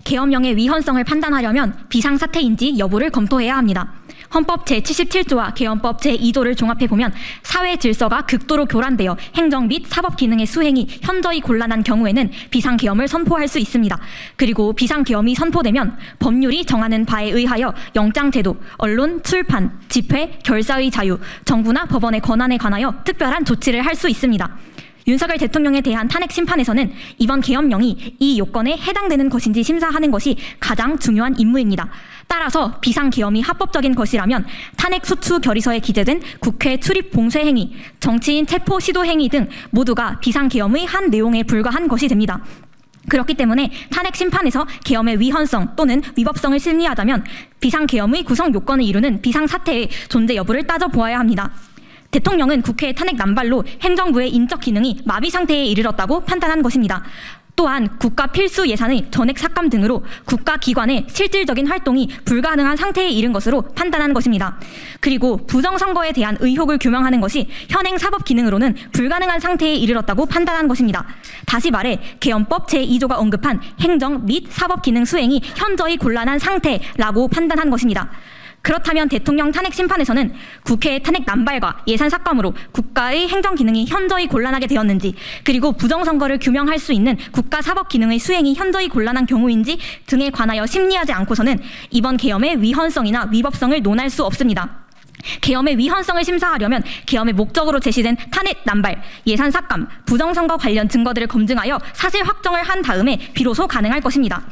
계엄령의 위헌성을 판단하려면 비상사태인지 여부를 검토해야 합니다. 헌법 제77조와 계엄법 제2조를 종합해보면 사회 질서가 극도로 교란되어 행정 및 사법 기능의 수행이 현저히 곤란한 경우에는 비상계엄을 선포할 수 있습니다. 그리고 비상계엄이 선포되면 법률이 정하는 바에 의하여 영장제도, 언론, 출판, 집회, 결사의 자유, 정부나 법원의 권한에 관하여 특별한 조치를 할 수 있습니다. 윤석열 대통령에 대한 탄핵 심판에서는 이번 계엄령이 이 요건에 해당되는 것인지 심사하는 것이 가장 중요한 임무입니다. 따라서 비상계엄이 합법적인 것이라면 탄핵 소추 결의서에 기재된 국회 출입 봉쇄 행위, 정치인 체포 시도 행위 등 모두가 비상계엄의 한 내용에 불과한 것이 됩니다. 그렇기 때문에 탄핵 심판에서 계엄의 위헌성 또는 위법성을 심리하자면 비상계엄의 구성 요건을 이루는 비상사태의 존재 여부를 따져보아야 합니다. 대통령은 국회의 탄핵 남발로 행정부의 인적 기능이 마비 상태에 이르렀다고 판단한 것입니다. 또한 국가 필수 예산의 전액 삭감 등으로 국가기관의 실질적인 활동이 불가능한 상태에 이른 것으로 판단한 것입니다. 그리고 부정선거에 대한 의혹을 규명하는 것이 현행 사법 기능으로는 불가능한 상태에 이르렀다고 판단한 것입니다. 다시 말해 계엄법 제2조가 언급한 행정 및 사법 기능 수행이 현저히 곤란한 상태라고 판단한 것입니다. 그렇다면 대통령 탄핵 심판에서는 국회의 탄핵 남발과 예산 삭감으로 국가의 행정 기능이 현저히 곤란하게 되었는지, 그리고 부정선거를 규명할 수 있는 국가 사법 기능의 수행이 현저히 곤란한 경우인지 등에 관하여 심리하지 않고서는 이번 계엄의 위헌성이나 위법성을 논할 수 없습니다. 계엄의 위헌성을 심사하려면 계엄의 목적으로 제시된 탄핵 남발, 예산 삭감, 부정선거 관련 증거들을 검증하여 사실 확정을 한 다음에 비로소 가능할 것입니다.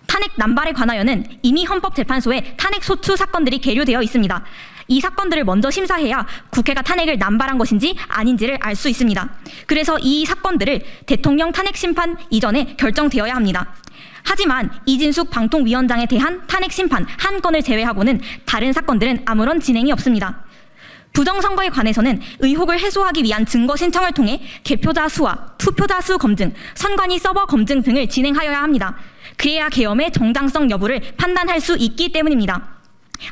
탄핵 남발에 관하여는 이미 헌법재판소에 탄핵 소추 사건들이 계류되어 있습니다. 이 사건들을 먼저 심사해야 국회가 탄핵을 남발한 것인지 아닌지를 알 수 있습니다. 그래서 이 사건들을 대통령 탄핵 심판 이전에 결정되어야 합니다. 하지만 이진숙 방통위원장에 대한 탄핵 심판 한 건을 제외하고는 다른 사건들은 아무런 진행이 없습니다. 부정선거에 관해서는 의혹을 해소하기 위한 증거 신청을 통해 개표자 수와 투표자 수 검증, 선관위 서버 검증 등을 진행하여야 합니다. 그래야 계엄의 정당성 여부를 판단할 수 있기 때문입니다.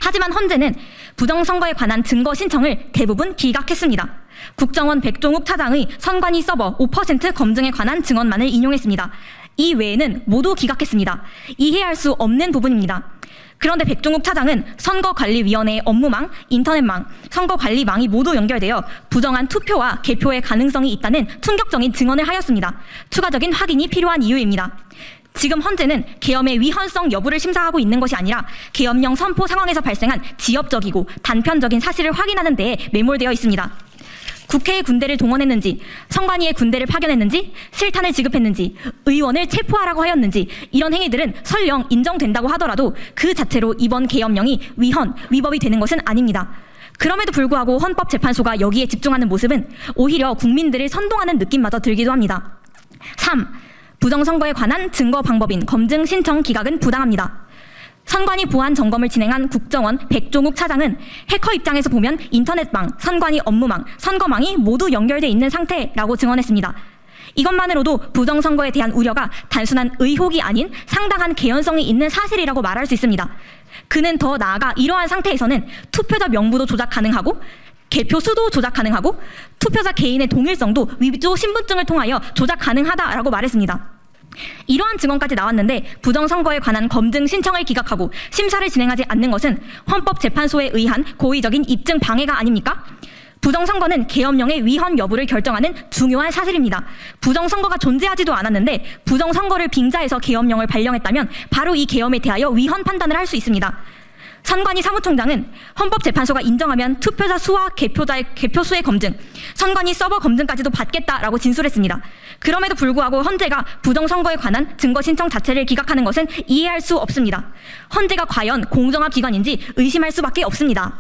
하지만 헌재는 부정선거에 관한 증거 신청을 대부분 기각했습니다. 국정원 백종욱 차장의 선관위 서버 5% 검증에 관한 증언만을 인용했습니다. 이 외에는 모두 기각했습니다. 이해할 수 없는 부분입니다. 그런데 백종욱 차장은 선거관리위원회의 업무망, 인터넷망, 선거관리망이 모두 연결되어 부정한 투표와 개표의 가능성이 있다는 충격적인 증언을 하였습니다. 추가적인 확인이 필요한 이유입니다. 지금 헌재는 계엄의 위헌성 여부를 심사하고 있는 것이 아니라 계엄령 선포 상황에서 발생한 지엽적이고 단편적인 사실을 확인하는 데에 매몰되어 있습니다. 국회의 군대를 동원했는지, 선관위의 군대를 파견했는지, 실탄을 지급했는지, 의원을 체포하라고 하였는지 이런 행위들은 설령 인정된다고 하더라도 그 자체로 이번 계엄령이 위법이 되는 것은 아닙니다. 그럼에도 불구하고 헌법재판소가 여기에 집중하는 모습은 오히려 국민들을 선동하는 느낌마저 들기도 합니다. 3. 부정선거에 관한 증거 방법인 검증 신청 기각은 부당합니다. 선관위 보안 점검을 진행한 국정원 백종욱 차장은 해커 입장에서 보면 인터넷망, 선관위 업무망, 선거망이 모두 연결돼 있는 상태라고 증언했습니다. 이것만으로도 부정선거에 대한 우려가 단순한 의혹이 아닌 상당한 개연성이 있는 사실이라고 말할 수 있습니다. 그는 더 나아가 이러한 상태에서는 투표자 명부도 조작 가능하고 개표 수도 조작 가능하고 투표자 개인의 동일성도 위조 신분증을 통하여 조작 가능하다라고 말했습니다. 이러한 증언까지 나왔는데 부정선거에 관한 검증 신청을 기각하고 심사를 진행하지 않는 것은 헌법재판소에 의한 고의적인 입증 방해가 아닙니까? 부정선거는 계엄령의 위헌 여부를 결정하는 중요한 사실입니다. 부정선거가 존재하지도 않았는데 부정선거를 빙자해서 계엄령을 발령했다면 바로 이 계엄에 대하여 위헌 판단을 할 수 있습니다. 선관위 사무총장은 헌법재판소가 인정하면 투표자 수와 개표 수의 검증, 선관위 서버 검증까지도 받겠다라고 진술했습니다. 그럼에도 불구하고 헌재가 부정선거에 관한 증거 신청 자체를 기각하는 것은 이해할 수 없습니다. 헌재가 과연 공정한 기관인지 의심할 수밖에 없습니다.